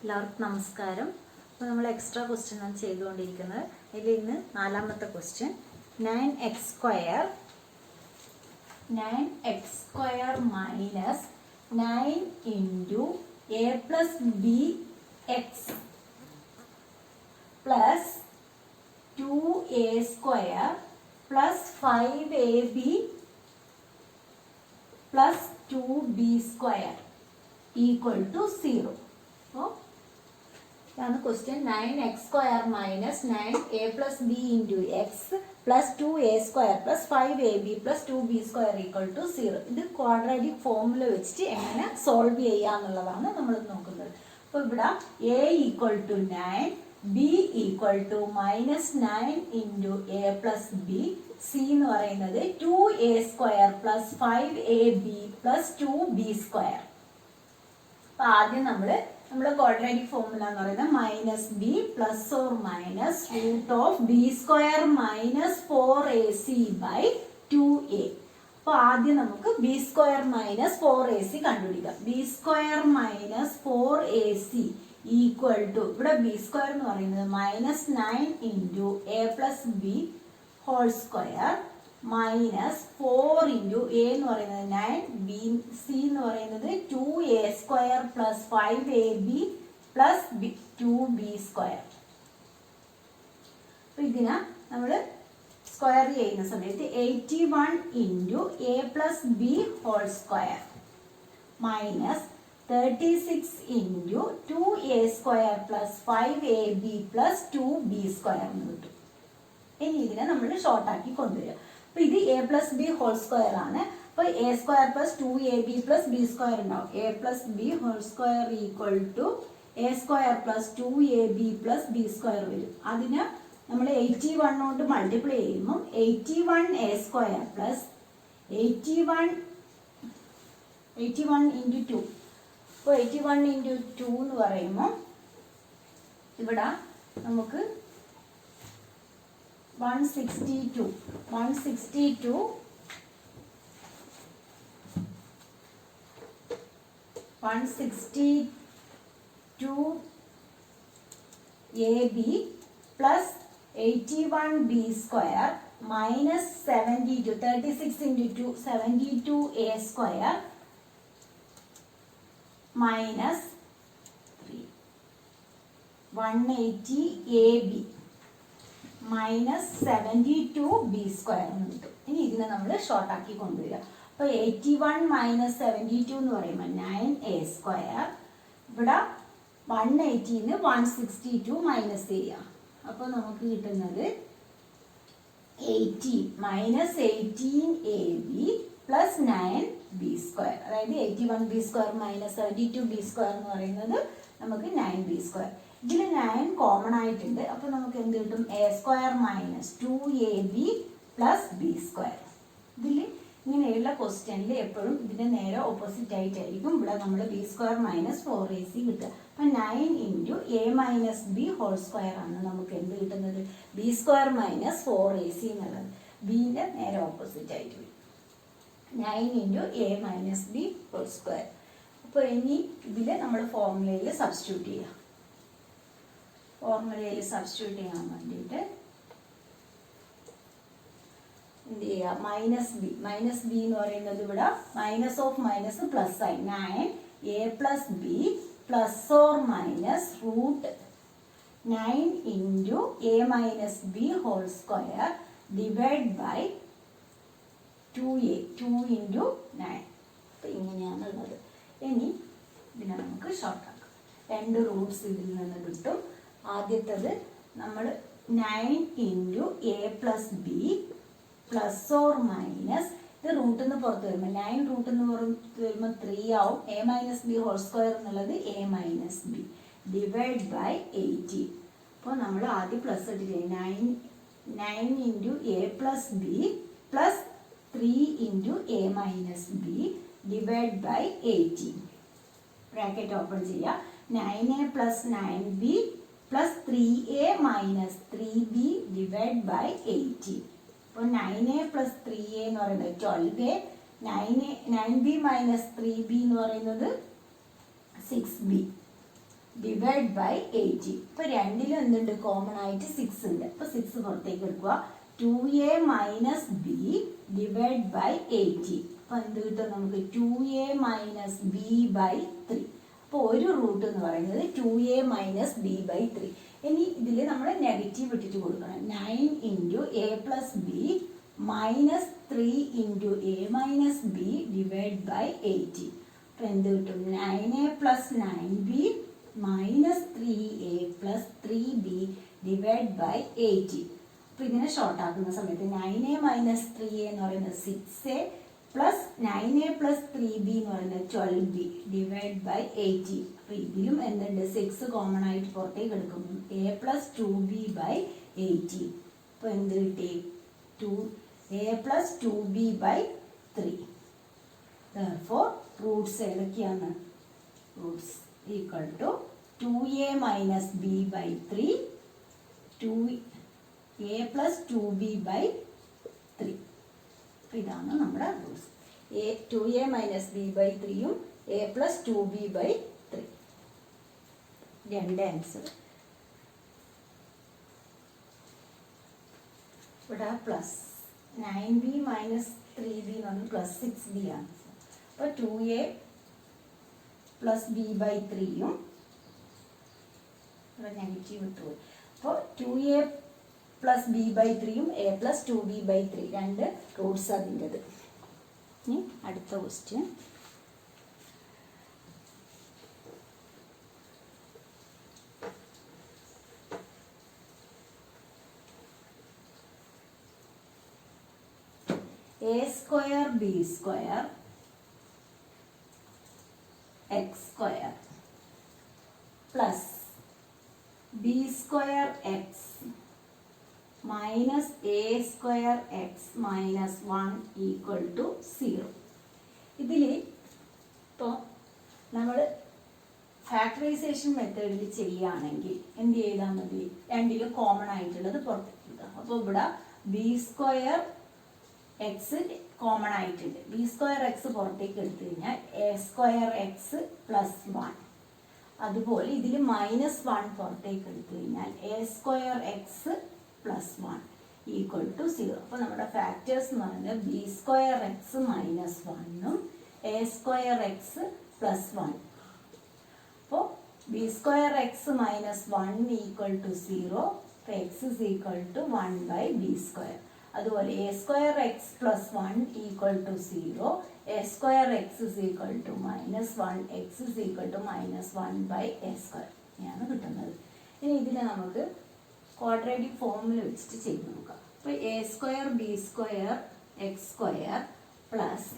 എല്ലാവർക്കും നമസ്കാരം. അപ്പോൾ നമ്മൾ എക്സ്ട്രാ ക്വസ്റ്റ്യൻ ആണ് ചെയ്തുകൊണ്ടിരിക്കുന്നത്. ഇതിൽ ഇന്ന് നാലാമത്തെ question 9x square minus 9 into a plus b x plus 2a square plus 5ab plus 2b square equal to 0. അപ്പോൾ ഇതാണ് question. 9x square minus 9a plus b into x plus 2a square plus 5ab plus 2b square equal to 0. ഇത് quadratic formula വെച്ചിട്ട് എങ്ങനെ solve ചെയ്യാന്നുള്ളതാണ് നമ്മൾ നോക്കുന്നത്. അപ്പോൾ ഇവിടെ a equal to 9, b equal to minus 9 into a plus b, c എന്ന് പറയുന്നത് 2a square plus 5ab plus 2b square. അപ്പോൾ ആദ്യം നമ്മുടെ ക്വാഡ്രാറ്റിക് ഫോർമുല എന്ന് പറയുന്നത് minus b plus or minus root of b square minus 4ac by 2a. അപ്പോൾ ആദ്യം നമുക്ക് ബി സ്ക്വയർ മൈനസ് 4ac കണ്ടുപിടിക്കാം. B square minus 4ac equal to, ഇവിടെ ബി സ്ക്വയർ എന്ന് പറയുന്നത് minus 9 into a plus b whole square minus 4 into a എന്ന് പറയുന്നത് 9, B c എന്ന് പറയുന്നത് 2a square plus 5ab plus 2b square. അപ്പോൾ ഇതിനെ നമ്മൾ സ്ക്വയർ ചെയ്യുന്ന സമയത്ത് 81 into a plus b whole square minus 36 into 2a square plus 5ab plus 2b square എന്ന് കിട്ടും. ഇനി ഇതിനെ നമ്മൾ ഷോർട്ടാക്കി കൊണ്ടുവരിക. അപ്പോൾ ഇത് a plus b whole square ആണ്. അപ്പോൾ a square plus 2ab plus b square ഉണ്ടാവും. A plus b whole square equal to a square plus 2ab plus b square വരും. അതിന് നമ്മൾ 81 കൊണ്ട് മൾട്ടിപ്ലൈ ചെയ്യുമ്പോൾ 81a സ്ക്വയർ പ്ലസ് 81 ഇൻറ്റു 2. അപ്പോൾ 81 into 2 എന്ന് പറയുമ്പോൾ ഇവിടെ നമുക്ക് 162 ab plus 81b square minus 72, 36 into 2, 72a square minus 3, 180ab minus 72b square എന്ന് കിട്ടും. ഇനി ഇതിനെ നമ്മൾ ഷോർട്ടാക്കി കൊണ്ടുവരിക. അപ്പോൾ 81 മൈനസ് 72 എന്ന് പറയുമ്പോൾ 9a സ്ക്വയർ, ഇവിടെ 180ന്ന് 162 മൈനസ് ചെയ്യാം. അപ്പോൾ നമുക്ക് കിട്ടുന്നത് 80 minus 18ab plus 9b square, അതായത് 81b square minus 72b square എന്ന് പറയുന്നത് നമുക്ക് 9b സ്ക്വയർ. ഇതിൽ 9 കോമൺ ആയിട്ടുണ്ട്. അപ്പോൾ നമുക്ക് എന്ത് കിട്ടും? A square minus 2ab plus b square. ഇതിൽ ഇങ്ങനെയുള്ള ക്വസ്റ്റ്യനിൽ എപ്പോഴും ഇതിൻ്റെ നേരെ ഓപ്പോസിറ്റ് ആയിട്ടായിരിക്കും ഇവിടെ നമ്മൾ ബി സ്ക്വയർ മൈനസ് 4ac കിട്ടുക. അപ്പം 9 into a minus b whole square ആണ് നമുക്ക് എന്ത് കിട്ടുന്നത്? ബി സ്ക്വയർ മൈനസ് 4ac എന്നുള്ളത് ബിൻ്റെ നേരെ ഓപ്പോസിറ്റ് ആയിട്ട് വരും. 9 into a minus b whole square. അപ്പോൾ ഇനി ഇതിൽ നമ്മൾ ഫോർമുലയിൽ സബ്സ്റ്റിറ്റ്യൂട്ട് ചെയ്യാം. ഫോർമുലയിൽ സബ്സ്റ്റിറ്റ്യൂട്ട് ചെയ്യാൻ വേണ്ടിയിട്ട് എന്ത് ചെയ്യുക? മൈനസ് ബി എന്ന് പറയുന്നത് ഇവിടെ മൈനസ് ഓഫ് മൈനസ് പ്ലസ് ആയി. 9a plus b plus or minus root 9 into a minus b whole square divide by 2a, 2 into 9. അപ്പം ഇങ്ങനെയാണുള്ളത്. ഇനി ഇതിനെ നമുക്ക് ഷോർട്ടാക്കാം. 2 റൂട്ട്സ് ഇതിൽ നിന്ന് കിട്ടും. ആദ്യത്തത് നമ്മൾ 9 into a plus b plus or minus, ഇത് റൂട്ടിൽ നിന്ന് പുറത്ത് വരുമ്പോൾ 9 റൂട്ടിൽ നിന്ന് പുറത്ത് വരുമ്പോൾ 3 ആവും. A minus b whole square എന്നുള്ളത് a minus b divide by 18. അപ്പോൾ നമ്മൾ ആദ്യം പ്ലസ് ഇട്ടിട്ട് 9 into a plus b plus 3 into a minus b divide by 18. Bracket open ചെയ്യുക. 9a plus 9b plus 3a minus 3b divide by 18. അപ്പോൾ 9a plus 3a എന്ന് പറയുന്നത് 12a, 9b minus 3b എന്ന് പറയുന്നത് 6b ഡിവൈഡ് ബൈ 80. ഇപ്പോൾ രണ്ടിലും എന്തുണ്ട്, common ആയിട്ട് 6 ഉണ്ട്. അപ്പോൾ 6 പുറത്തേക്ക് എടുക്കുക. 2a minus b divide by 80. അപ്പോൾ എന്ത് കിട്ടും നമുക്ക്, 2a മൈനസ് ബി ബൈ 3. അപ്പോൾ ഒരു റൂട്ട് എന്ന് പറയുന്നത് 2a മൈനസ് ബി ബൈ 3. ഇനി ഇതിൽ നമ്മൾ നെഗറ്റീവ് ഇട്ടിട്ട് കൊടുക്കണം. 9 into a plus b minus 3 into a minus b divide by 80. അപ്പോൾ എന്ത് കിട്ടും, 9a plus 9b minus 3a plus 3b divide by 80. അപ്പോൾ ഇതിനെ ഷോർട്ട് ആക്കുന്ന സമയത്ത് 9a മൈനസ് 3a എന്ന് പറയുന്നത് 6a plus 9a plus 3b എന്ന് പറയുന്നത് 12b ഡിവൈഡ് ബൈ 80. അപ്പോൾ ഇതിലും എന്തുണ്ട്, 6 കോമൺ ആയിട്ട് പുറത്തേക്ക് എടുക്കും. a plus 2b by 80. അപ്പോൾ എന്ത് കിട്ടി, a plus 2b by 3. therefore roots ഏതൊക്കെയാണ്, roots equal to 2a minus b by 3, 2a plus 2b by 3. ഇതാണ് നമ്മുടെ roots. 2a minus b by 3യും a പ്ലസ് 2b ബൈ 3. രണ്ട് ആൻസർ. ഇവിടെ plus 9b minus 3b എന്ന് പറഞ്ഞാൽ plus 6b ആണ്. അപ്പോൾ 2a പ്ലസ് ബി ബൈ 3യും ഇവിടെ നെഗറ്റീവ് ഇട്ടുപോയി. അപ്പോൾ 2a പ്ലസ് ബി ബൈ 3യും a പ്ലസ് 2b ബൈ 3 രണ്ട് റൂട്ട്സ് അതിൻ്റെത്. ഇനി അടുത്ത question. a square b square x square plus b square x minus a square x minus 1 equal to 0. ഇതിൽ ഇപ്പോൾ നമ്മൾ ഫാക്ടറൈസേഷൻ മെത്തേഡിൽ ചെയ്യുകയാണെങ്കിൽ എന്ത് ചെയ്താൽ മതി, രണ്ടിലും കോമൺ ആയിട്ടുള്ളത് പുറത്തേക്ക് എടുക്കുക. അപ്പോൾ ഇവിടെ ബി സ്ക്വയർ എക്സ് കോമൺ ആയിട്ടുണ്ട്. ബി സ്ക്വയർ എക്സ് പുറത്തേക്ക് എടുത്തു കഴിഞ്ഞാൽ എ സ്ക്വയർ എക്സ് പ്ലസ് 1. അതുപോലെ ഇതിൽ മൈനസ് 1 പുറത്തേക്ക് എടുത്തു കഴിഞ്ഞാൽ a square x plus 1 equal to 0. അപ്പോൾ നമ്മുടെ ഫാക്ടേഴ്സ് എന്ന് പറയുന്നത് ബി സ്ക്വയർ എക്സ് മൈനസ് 1ഉം എ സ്ക്വയർ എക്സ് പ്ലസ് 1. അപ്പോൾ b square x minus 1 equal to 0. അപ്പോൾ x is equal to 1 by b square. അതുപോലെ a square x plus 1 equal to 0. A square x is equal to minus 1. X is equal to minus 1 by A square ആണ് കിട്ടുന്നത്. ഇനി ഇതിനെ നമുക്ക് quadratic ഫോമിൽ വെച്ചിട്ട് ചെയ്ത് നോക്കാം. അപ്പോൾ a square b square X square plus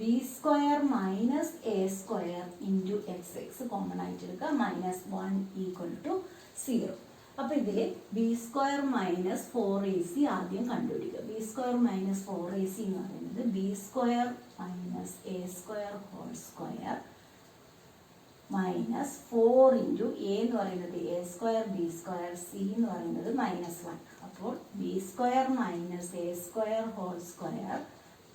b square minus a square into X, X common ആയിട്ട് എടുക്കുക, മൈനസ് 1 ഈക്വൽ ടു 0. അപ്പോൾ ഇതിൽ ബി സ്ക്വയർ മൈനസ് 4ac ആദ്യം കണ്ടുപിടിക്കുക. ബി സ്ക്വയർ മൈനസ് 4ac എന്ന് പറയുന്നത് b square minus a square whole square minus 4 into a എന്ന് പറയുന്നത് a square b square c എന്ന് പറയുന്നത് മൈനസ് 1. അപ്പോൾ b square minus a square whole square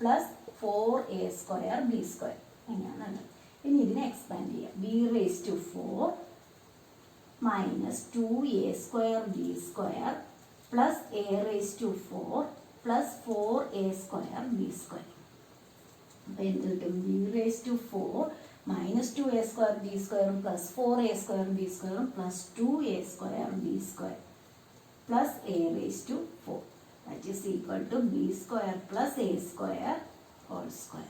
plus 4a square b square അങ്ങനെയാണ്. ഇനി ഇതിനെ എക്സ്പാൻഡ് ചെയ്യാം. B raise to 4 minus 2a square b square plus a raise to 4 plus 4a square b square. അപ്പോൾ എന്ത് കിട്ടും, b raise to 4 minus 2a square b സ്ക്വയറും plus 4a square b സ്ക്വയറും plus 2a square b square plus a raise to 4 that is equal to b square plus a square whole square.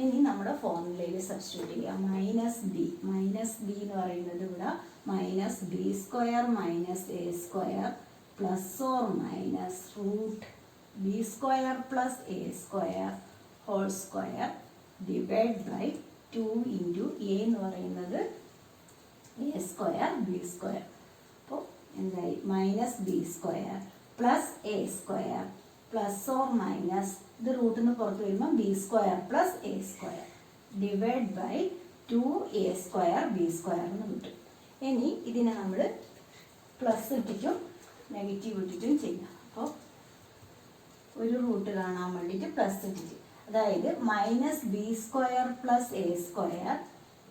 ഇനി നമ്മുടെ ഫോർമുലയിൽ substitute ചെയ്യാം. Minus B എന്ന് പറയുന്നത് ഇവിടെ minus b square minus a square plus or minus root b square plus a square whole square divide by 2 into a എന്ന് പറയുന്നത് a square b square. അപ്പോൾ എന്തായി, minus b square plus a square plus or minus ഇത് റൂട്ടിൽ നിന്ന് പുറത്ത് വരുമ്പോൾ b square plus a square divide by 2a square b square എന്ന് കിട്ടും. ഇനി ഇതിനെ നമ്മൾ പ്ലസ് ഇട്ടിട്ടും നെഗറ്റീവ് ഇട്ടിട്ടും ചെയ്യാം. അപ്പോൾ ഒരു റൂട്ട് കാണാൻ വേണ്ടിയിട്ട് പ്ലസ് ഇട്ടിട്ട്, അതായത് minus b square plus a square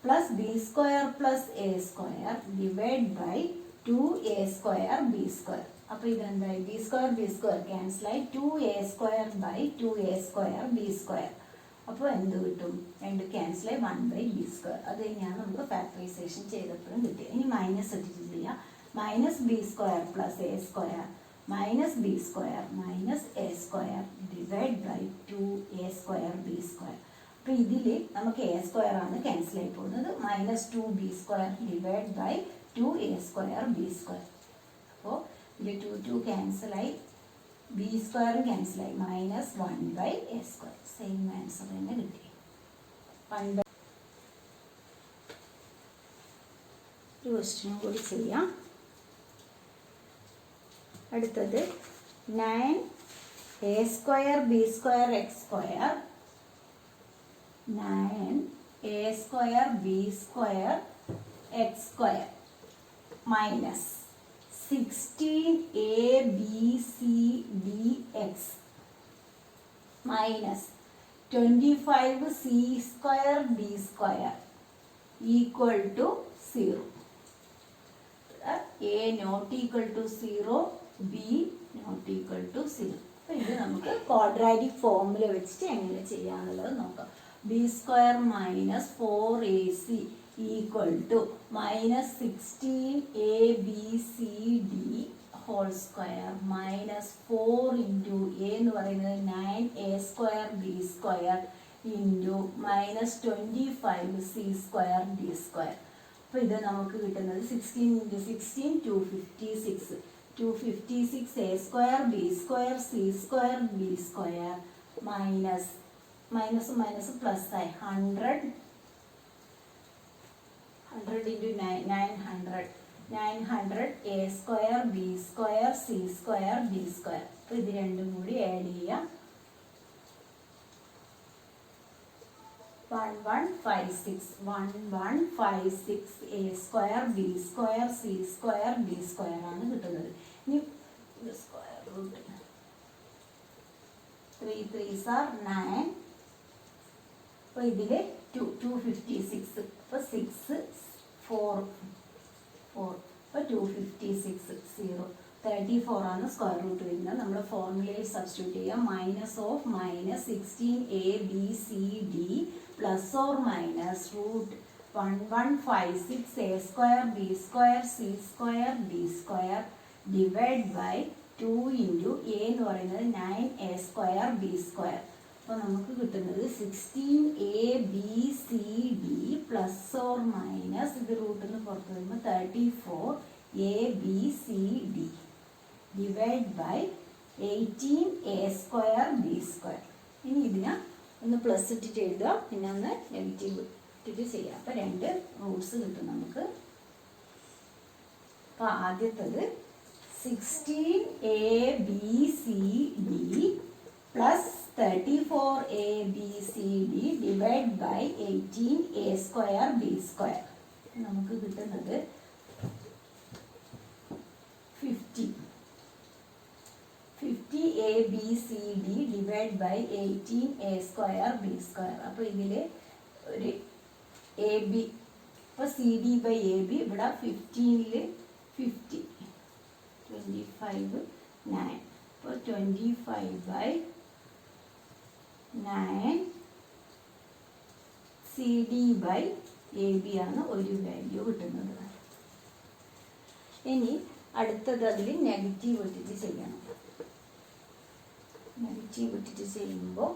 plus b square plus a square divided by 2a square b square. അപ്പോൾ ഇതെന്തായി? b square cancel ആയി 2a square by 2a square b square. അപ്പോൾ എന്ത് കിട്ടും? രണ്ട് ക്യാൻസൽ ആയി 1 by b square. അത് തന്നെയാണ് നമുക്ക് ഫാക്ടറൈസേഷൻ ചെയ്തപ്പോഴും കിട്ടിയത്. ഇനി മൈനസ് ഇട്ടിട്ട് ചെയ്യാം. Minus b square plus a square minus b square minus a square divide by 2a square b square. അപ്പോൾ ഇതിൽ നമുക്ക് എ സ്ക്വയർ ആണ് ക്യാൻസൽ ആയി പോകുന്നത്. Minus 2b square divide by 2a square b square. അപ്പോൾ ഇതിൽ 2 ക്യാൻസൽ ആയി, B സ്ക്വയറും ക്യാൻസൽ ആയി, minus 1 by a square. Same answer തന്നെ കിട്ടി. 1 by ഒരു ക്വസ്റ്റ്യനും കൂടി ചെയ്യാം. അടുത്തത് 9a square b square x square 9a square b square x square minus 16abcdx minus 25c square d square equal to 0. A not equal to 0, B not equal to 0. അപ്പോൾ ഇത് നമുക്ക് ക്വാഡ്രാറ്റിക് ഫോർമുല വെച്ചിട്ട് എങ്ങനെ ചെയ്യാനുള്ളത് നോക്കാം. B square minus 4ac equal to minus 16abcd whole square minus 4 into a എന്ന് പറയുന്നത് 9a square b square into minus 25c square d square. അപ്പോൾ ഇത് നമുക്ക് കിട്ടുന്നത് 16 into 16 256 256 a square b square c square b square minus minus plus ആയി 100 into 900 a square b square c square d square. അപ്പോൾ ഇത് രണ്ടും കൂടി add ചെയ്യാം. 1156 a square b square c square d square ആണ് കിട്ടുന്നത്. ഇനി സ്ക്വയർ റൂട്ട് 3 3s are 9. അപ്പോൾ ഇതിൽ 256 അപ്പോൾ 6 4 4 അപ്പോൾ 256 0 34 ആണ് സ്ക്വയർ റൂട്ട് വരുന്നത്. നമ്മൾ ഫോർമുലയിൽ സബ്സ്റ്റിറ്റ്യൂട്ട് ചെയ്യാം. Minus of minus 16abcd plus or minus root 1156 a square b square c square d square divide by 2 into a എന്ന് പറയുന്നത് 9a സ്ക്വയർ ബി സ്ക്വയർ. അപ്പോൾ നമുക്ക് കിട്ടുന്നത് 16abcd പ്ലസ് ഓർ മൈനസ് ഇത് റൂട്ടിൽ നിന്ന് പുറത്ത് വരുമ്പോൾ 34abcd divide by 18a square b square. ഇനി ഇതിനെ ഒന്ന് പ്ലസ് ഇട്ടിട്ട് എഴുതുക, പിന്നെ ഒന്ന് നെഗറ്റീവ് ഇട്ടിട്ട് ചെയ്യാം. അപ്പോൾ രണ്ട് റൂട്ട്സ് കിട്ടും നമുക്ക്. അപ്പോൾ ആദ്യത്തത് 16abcd plus 34abcd divide by 18a square b square. നമുക്ക് കിട്ടുന്നത് 50abcd divide by 18a square b square. അപ്പോൾ ഇതിൽ ഒരു എ ബി, ഇപ്പോൾ c d by a b ഇവിടെ 15ൽ 50 25 9. അപ്പോൾ 25 by 9 c d by a b ആണ് ഒരു വാല്യൂ കിട്ടുന്നത്. ഇനി അടുത്തത് അതിൽ നെഗറ്റീവ് ഇട്ടിട്ട് ചെയ്യണം. നെഗറ്റീവ് ഇട്ടിട്ട് ചെയ്യുമ്പോൾ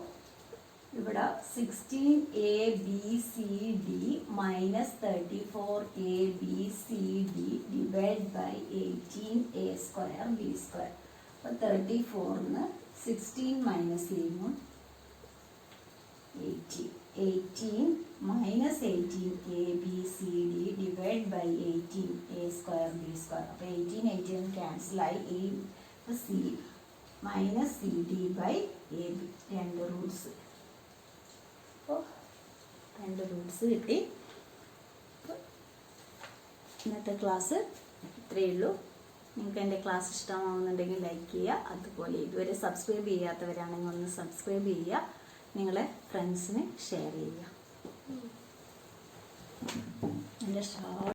ഇവിടെ 16abcd minus 34abcd divide by 18a square b square. അപ്പോൾ 34ന്ന് 16 മൈനസ് ചെയ്യുമ്പോൾ 18 minus 18abcd divide by 18a square b square. അപ്പോൾ 18 ക്യാൻസലായി. ഇപ്പോൾ c minus c d by a b രണ്ട് റൂട്ട്സ്. അപ്പോൾ രണ്ട് റൂട്ട്സ് കിട്ടി. ഇന്നത്തെ ക്ലാസ് ഇത്രയേ ഉള്ളൂ. നിങ്ങൾക്ക് എൻ്റെ ക്ലാസ് ഇഷ്ടമാവുന്നുണ്ടെങ്കിൽ ലൈക്ക് ചെയ്യുക. അതുപോലെ ഇതുവരെ സബ്സ്ക്രൈബ് ചെയ്യാത്തവരാണെങ്കിൽ ഒന്ന് സബ്സ്ക്രൈബ് ചെയ്യുക. നിങ്ങളെ ഫ്രണ്ട്സിന് ഷെയർ ചെയ്യുക. എൻ്റെ ഷാൾ